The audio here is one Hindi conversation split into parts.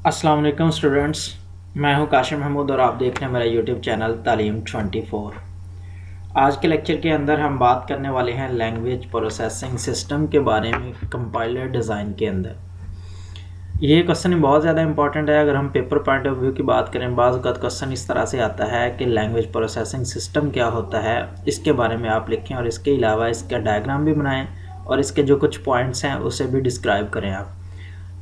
अस्सलाम वालेकुम स्टूडेंट्स। मैं हूं काशिम महमूद और आप देख रहे हैं मेरा यूट्यूब चैनल तालीम 24। आज के लेक्चर के अंदर हम बात करने वाले हैं लैंग्वेज प्रोसेसिंग सिस्टम के बारे में कंपाइलर डिज़ाइन के अंदर। ये क्वेश्चन बहुत ज़्यादा इंपॉर्टेंट है। अगर हम पेपर पॉइंट ऑफ व्यू की बात करें, बाज़ औक़ात क्वेश्चन इस तरह से आता है कि लैंग्वेज प्रोसेसिंग सिस्टम क्या होता है, इसके बारे में आप लिखें और इसके अलावा इसका डायग्राम भी बनाएँ और इसके जो कुछ पॉइंट्स हैं उसे भी डिस्क्राइब करें। आप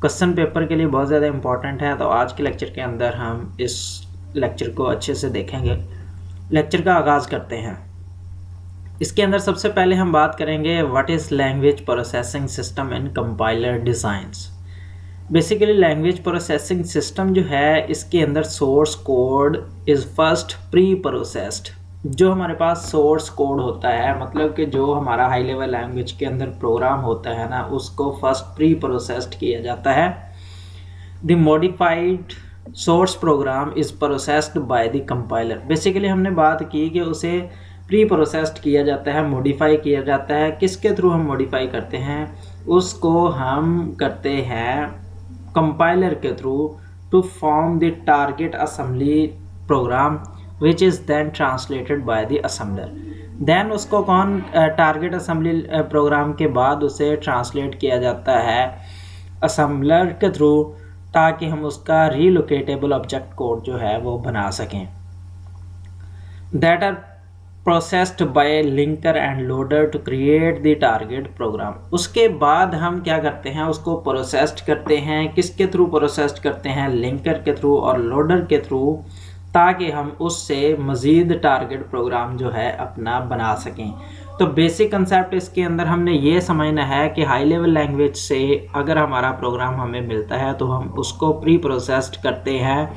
क्वेश्चन पेपर के लिए बहुत ज़्यादा इंपॉर्टेंट है। तो आज के लेक्चर के अंदर हम इस लेक्चर को अच्छे से देखेंगे। लेक्चर का आगाज़ करते हैं। इसके अंदर सबसे पहले हम बात करेंगे what is language processing system and compiler designs. Basically language processing system जो है, इसके अंदर source code is first pre processed. जो हमारे पास सोर्स कोड होता है, मतलब कि जो हमारा हाई लेवल लैंग्वेज के अंदर प्रोग्राम होता है ना, उसको फर्स्ट प्री प्रोसेस्ड किया जाता है। The modified source program is processed by the compiler. Basically हमने बात की कि उसे प्री प्रोसेस्ड किया जाता है, मॉडिफाई किया जाता है। किसके थ्रू हम मॉडिफाई करते हैं? उसको हम करते हैं कंपाइलर के through to form the target assembly program which is then translated by the assembler. Then उसको कौन टारगेट असेंबली प्रोग्राम के बाद उसे ट्रांसलेट किया जाता है असम्बलर के थ्रू, ताकि हम उसका रीलोकेटेबल ऑब्जेक्ट कोड जो है वो बना सकें। That are processed by linker and loader to create the target program. उसके बाद हम क्या करते हैं? उसको प्रोसेस्ड करते हैं। किसके थ्रू प्रोसेस्ड करते हैं? लिंकर के थ्रू और लोडर के थ्रू, ताकि हम उससे मज़ीद टारगेट प्रोग्राम जो है अपना बना सकें। तो बेसिक कंसेप्ट इसके अंदर हमने ये समझना है कि हाई लेवल लैंग्वेज से अगर हमारा प्रोग्राम हमें मिलता है तो हम उसको प्री प्रोसेस्ड करते हैं,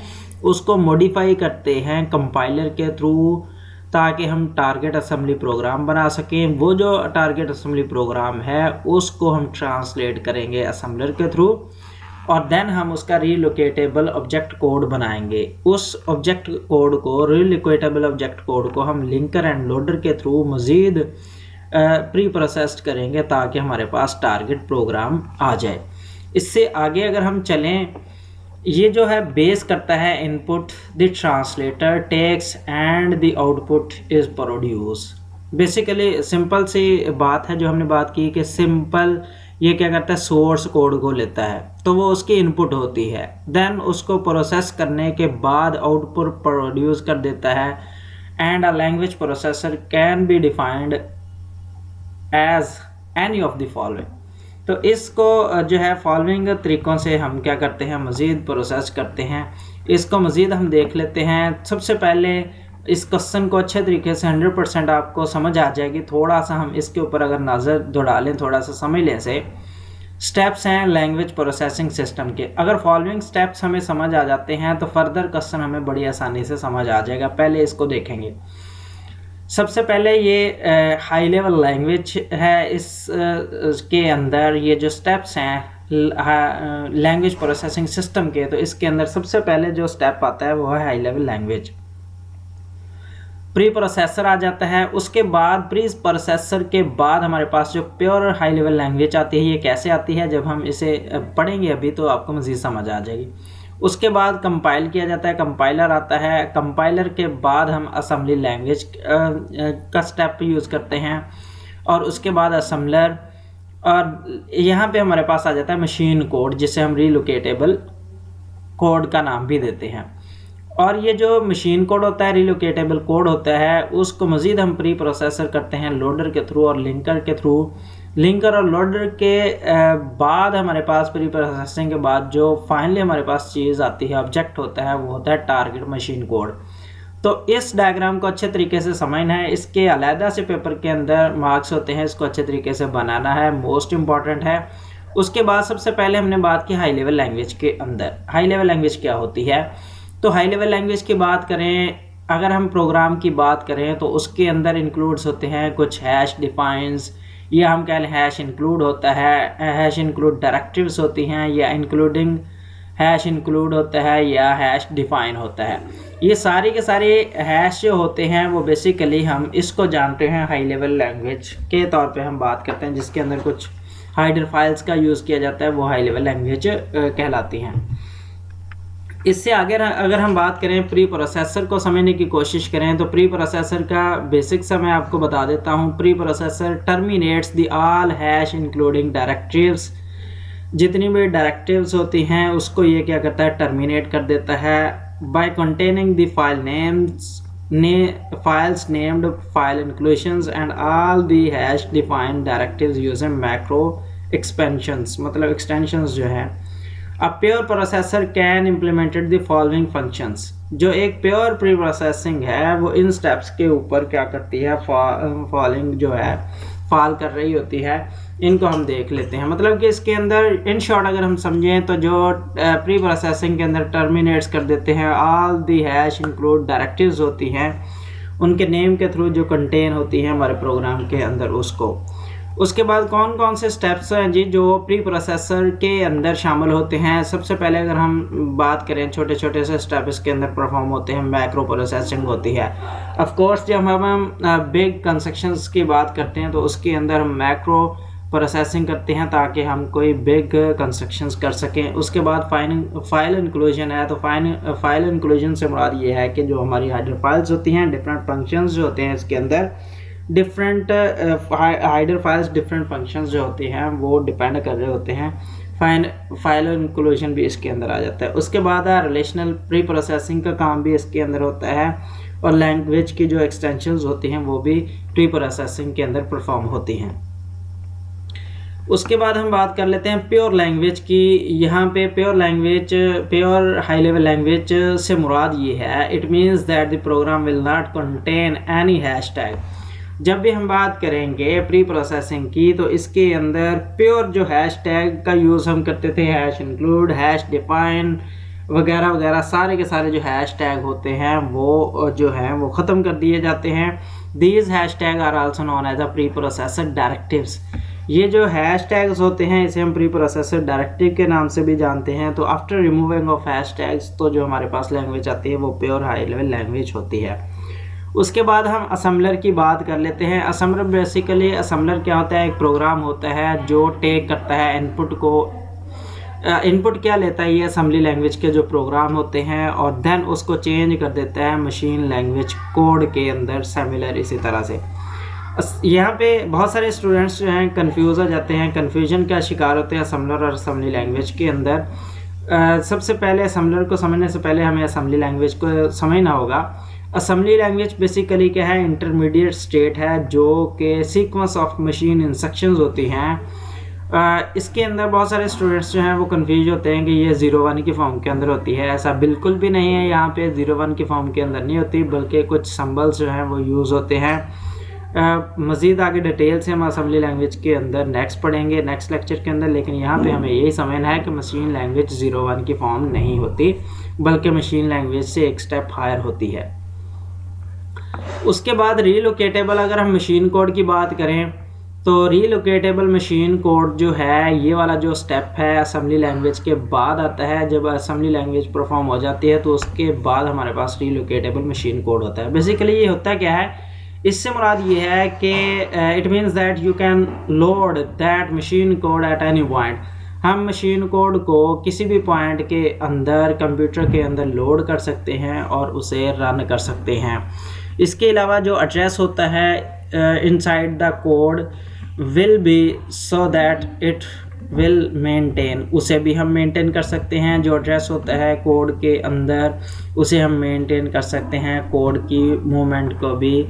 उसको मॉडिफाई करते हैं कंपाइलर के थ्रू, ताकि हम टारगेट असेंबली प्रोग्राम बना सकें। वो जो टारगेट असेंबली प्रोग्राम है उसको हम ट्रांसलेट करेंगे असेंबलर के थ्रू, और देन हम उसका रीलोकेटेबल ऑब्जेक्ट कोड बनाएंगे। उस ऑब्जेक्ट कोड को, रीलोकेटेबल ऑब्जेक्ट कोड को हम लिंकर एंड लोडर के थ्रू मज़ीद प्री प्रोसेस्ड करेंगे, ताकि हमारे पास टारगेट प्रोग्राम आ जाए। इससे आगे अगर हम चलें, ये जो है बेस करता है input the translator text and the output is produce. Basically simple सी बात है जो हमने बात की कि सिंपल ये क्या करता है? सोर्स कोड को लेता है, तो वो उसकी इनपुट होती है। देन उसको प्रोसेस करने के बाद आउटपुट प्रोड्यूस कर देता है। And a language processor can be defined as any of the following. तो इसको जो है फॉलोइंग तरीक़ों से हम क्या करते हैं? मज़ीद प्रोसेस करते हैं। इसको मज़ीद हम देख लेते हैं। सबसे पहले इस क्वेश्चन को अच्छे तरीके से 100% आपको समझ आ जाएगी। थोड़ा सा हम इसके ऊपर अगर नज़र दौड़ा लें, थोड़ा सा समझ लें से स्टेप्स हैं लैंग्वेज प्रोसेसिंग सिस्टम के। अगर फॉलोइंग स्टेप्स हमें समझ आ जाते हैं तो फर्दर क्वेश्चन हमें बड़ी आसानी से समझ आ जाएगा। पहले इसको देखेंगे। सबसे पहले ये हाई लेवल लैंग्वेज है। इसके अंदर ये जो स्टेप्स हैं लैंग्वेज प्रोसेसिंग सिस्टम के, तो इसके अंदर सबसे पहले जो स्टेप आता है वो है high level language. Pre processor आ जाता है। उसके बाद प्री प्रोसेसर के बाद हमारे पास जो प्योर हाई लेवल लैंग्वेज आती है। ये कैसे आती है? जब हम इसे पढ़ेंगे अभी तो आपको मज़ीद समझ आ जाएगी। उसके बाद कंपाइल किया जाता है, कंपाइलर आता है। कंपाइलर के बाद हम असेंबली लैंग्वेज का स्टेप यूज़ करते हैं, और उसके बाद असेंबलर, और यहाँ पे हमारे पास आ जाता है मशीन कोड, जिसे हम रीलोकेटेबल कोड का नाम भी देते हैं। और ये जो मशीन कोड होता है, रीलोकेटेबल कोड होता है, उसको मज़ीद हम प्री प्रोसेसर करते हैं लोडर के थ्रू और लिंकर के थ्रू। लिंकर और लोडर के बाद हमारे पास प्री प्रोसेसिंग के बाद जो फाइनली हमारे पास चीज़ आती है, ऑब्जेक्ट होता है, वो होता है टारगेट मशीन कोड। तो इस डायग्राम को अच्छे तरीके से समझना है। इसके अलहदा से पेपर के अंदर मार्क्स होते हैं, इसको अच्छे तरीके से बनाना है, मोस्ट इम्पॉर्टेंट है। उसके बाद सबसे पहले हमने बात की हाई लेवल लैंग्वेज के अंदर। हाई लेवल लैंग्वेज क्या होती है? तो हाई लेवल लैंग्वेज की बात करें, अगर हम प्रोग्राम की बात करें तो उसके अंदर इंक्लूड्स होते हैं कुछ हैश डिफाइंस, या हम कह लें हैश इंक्लूड होता है, हैश इंक्लूड डायरेक्टिव्स होती हैं, या इंक्लूडिंग हैश इंक्लूड होता है, या हैश डिफाइन होता है। ये सारे के सारे हैश जो होते हैं वो बेसिकली हम इसको जानते हैं हाई लेवल लैंग्वेज के तौर पे हम बात करते हैं, जिसके अंदर कुछ हाइडर फाइल्स का यूज़ किया जाता है, वो हाई लेवल लैंग्वेज कहलाती हैं। इससे आगे अगर हम बात करें प्री प्रोसेसर को समझने की कोशिश करें तो प्री प्रोसेसर का बेसिक सा मैं आपको बता देता हूँ। Pre processor terminates the all hash including directives, जितनी भी डायरेक्टिव्स होती हैं उसको ये क्या करता है, टर्मिनेट कर देता है। By containing the file names files named file inclusions and all the hash defined directives using macro expansions, मतलब extensions जो है। A pure processor can implemented the following functions। जो एक प्योर प्री प्रोसेसिंग है वो इन स्टेप्स के ऊपर क्या करती है, फॉलिंग जो है फॉल कर रही होती है। इनको हम देख लेते हैं। मतलब कि इसके अंदर इन शॉर्ट अगर हम समझें तो जो प्री प्रोसेसिंग के अंदर टर्मिनेट्स कर देते हैं all the hash include directives होती हैं, उनके नेम के थ्रू जो कंटेन होती हैं हमारे प्रोग्राम के अंदर उसको। उसके बाद कौन कौन से स्टेप्स हैं जी जो प्री प्रोसेसर के अंदर शामिल होते हैं। सबसे पहले अगर हम बात करें छोटे छोटे से स्टेप इसके अंदर परफॉर्म होते हैं, मैक्रो प्रोसेसिंग होती है। ऑफ कोर्स जब हम बिग कंस्ट्रक्शंस की बात करते हैं तो उसके अंदर हम मैक्रो प्रोसेसिंग करते हैं ताकि हम कोई बिग कंस्ट्रक्शंस कर सकें। उसके बाद फाइल इंक्लूजन है, तो फाइल इंक्लूजन से मुराद ये है कि जो हमारी हाइडर फाइल्स होती हैं, डिफरेंट फंक्शंस जो होते हैं इसके अंदर, डिफरेंट हाइडर फाइल्स डिफरेंट फंक्शंस जो होते हैं वो डिपेंड कर रहे होते हैं। फाइल इंक्लूजन भी इसके अंदर आ जाता है। उसके बाद रिलेशनल प्री प्रोसेसिंग का काम भी इसके अंदर होता है, और लैंग्वेज की जो एक्सटेंशंस होती हैं वो भी प्री प्रोसेसिंग के अंदर परफॉर्म होती हैं। उसके बाद हम बात कर लेते हैं प्योर लैंग्वेज की। यहाँ पे प्योर हाई लेवल लैंग्वेज से मुराद ये है, it means that the program will not contain any hash tag. जब भी हम बात करेंगे प्री प्रोसेसिंग की तो इसके अंदर प्योर जो हैश टैग का यूज़ हम करते थे, हैश इंक्लूड, हैश डिफाइन वगैरह वगैरह, सारे के सारे जो हैश टैग होते हैं वो जो है वो ख़त्म कर दिए जाते हैं। These hash tag are also known as a pre processor directives. ये जो हैश टैग्स होते हैं इसे हम प्री प्रोसेसर डायरेक्टिव के नाम से भी जानते हैं। तो after removing of hash tags तो जो हमारे पास लैंग्वेज आती है वो प्योर हाई लेवल लैंग्वेज होती है। उसके बाद हम असम्बलर की बात कर लेते हैं। असम्बलर बेसिकली असम्बलर क्या होता है, एक प्रोग्राम होता है जो टेक करता है इनपुट को। इनपुट क्या लेता है, ये असम्बली लैंग्वेज के जो प्रोग्राम होते हैं, और देन उसको चेंज कर देता है मशीन लैंग्वेज कोड के अंदर। सिमिलर इसी तरह से यहाँ पे बहुत सारे स्टूडेंट्स जो हैं कंफ्यूज हो जाते हैं, कन्फ्यूजन का शिकार होते हैं असम्बलर और असम्बली लैंग्वेज के अंदर। सबसे पहले असम्बलर को समझने से पहले हमें असम्बली लैंग्वेज को समझना होगा। असम्बली लैंग्वेज बेसिकली क्या है, इंटरमीडिएट स्टेट है जो कि सीक्वेंस ऑफ मशीन इंस्ट्रक्शंस होती हैं। इसके अंदर बहुत सारे स्टूडेंट्स जो हैं वो कंफ्यूज होते हैं कि ये 0-1 की फॉर्म के अंदर होती है। ऐसा बिल्कुल भी नहीं है, यहाँ पे 0-1 की फॉर्म के अंदर नहीं होती, बल्कि कुछ सिंबल्स जो हैं वो यूज़ होते हैं। मज़ीद आगे डिटेल से हम असम्बली लैंग्वेज के अंदर नेक्स्ट पढ़ेंगे नेक्स्ट लेक्चर के अंदर, लेकिन यहाँ पे हमें यही समझना है कि मशीन लैंग्वेज 0-1 की फॉर्म नहीं होती, बल्कि मशीन लैंग्वेज से एक स्टेप हायर होती है। उसके बाद रीलोकेटेबल, अगर हम मशीन कोड की बात करें तो रीलोकेटेबल मशीन कोड जो है ये वाला जो स्टेप है असम्बली लैंग्वेज के बाद आता है। जब असम्बली लैंग्वेज परफॉर्म हो जाती है तो उसके बाद हमारे पास रीलोकेटेबल मशीन कोड होता है। बेसिकली ये होता क्या है, इससे मुराद ये है कि it means that you can load that machine code at any point. हम मशीन कोड को किसी भी पॉइंट के अंदर कंप्यूटर के अंदर लोड कर सकते हैं और उसे रन कर सकते हैं। इसके अलावा जो एड्रेस होता है inside the code will be so that it will maintain, उसे भी हम मेंटेन कर सकते हैं। जो एड्रेस होता है कोड के अंदर उसे हम मेंटेन कर सकते हैं, कोड की मूवमेंट को भी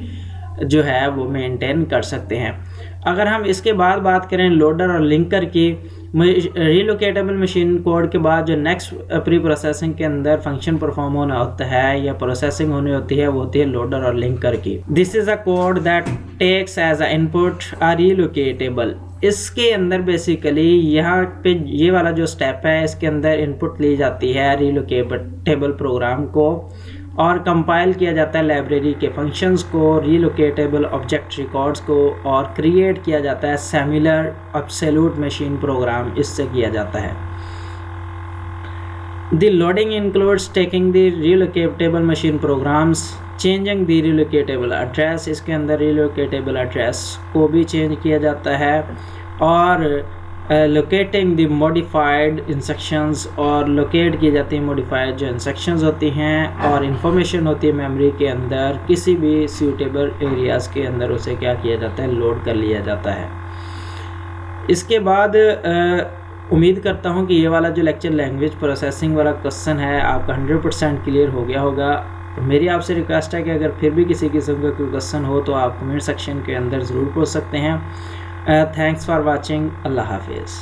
जो है वो मेंटेन कर सकते हैं। अगर हम इसके बाद बात करें लोडर और लिंकर की, रीलोकेटेबल मशीन कोड के बाद जो नेक्स्ट प्री प्रोसेसिंग के अंदर फंक्शन परफॉर्म होना होता है या प्रोसेसिंग होनी होती है वो होती है लोडर और लिंकर की। This is a code that takes as a input a relocatable. इसके अंदर बेसिकली यहाँ पे ये वाला जो स्टेप है इसके अंदर इनपुट ली जाती है रीलोकेटेबल प्रोग्राम को और कंपाइल किया जाता है लाइब्रेरी के फंक्शंस को, रीलोकेटेबल ऑब्जेक्ट रिकॉर्ड्स को, और क्रिएट किया जाता है सिमिलर एब्सोल्यूट मशीन प्रोग्राम, इससे किया जाता है। The loading includes taking the relocatable machine programs, changing the relocatable address, इसके अंदर रीलोकेटेबल एड्रेस को भी चेंज किया जाता है, और लोकेटिंग द मॉडिफाइड इंस्ट्रक्शंस, और लोकेट की जाती है मॉडिफाइड जो इंस्ट्रक्शंस होती हैं, और इंफॉर्मेशन होती है मेमोरी के अंदर किसी भी सूटेबल एरियाज़ के अंदर उसे क्या किया जाता है, लोड कर लिया जाता है। इसके बाद उम्मीद करता हूँ कि ये वाला जो लेक्चर लैंग्वेज प्रोसेसिंग वाला क्वेश्चन है आपका 100% क्लियर हो गया होगा। मेरी आपसे रिक्वेस्ट है कि अगर फिर भी किसी किस्म का कोई क्वेश्चन हो तो आप कमेंट सेक्शन के अंदर ज़रूर पूछ सकते हैं। Thanks for watching. अल्लाह हाफिज़।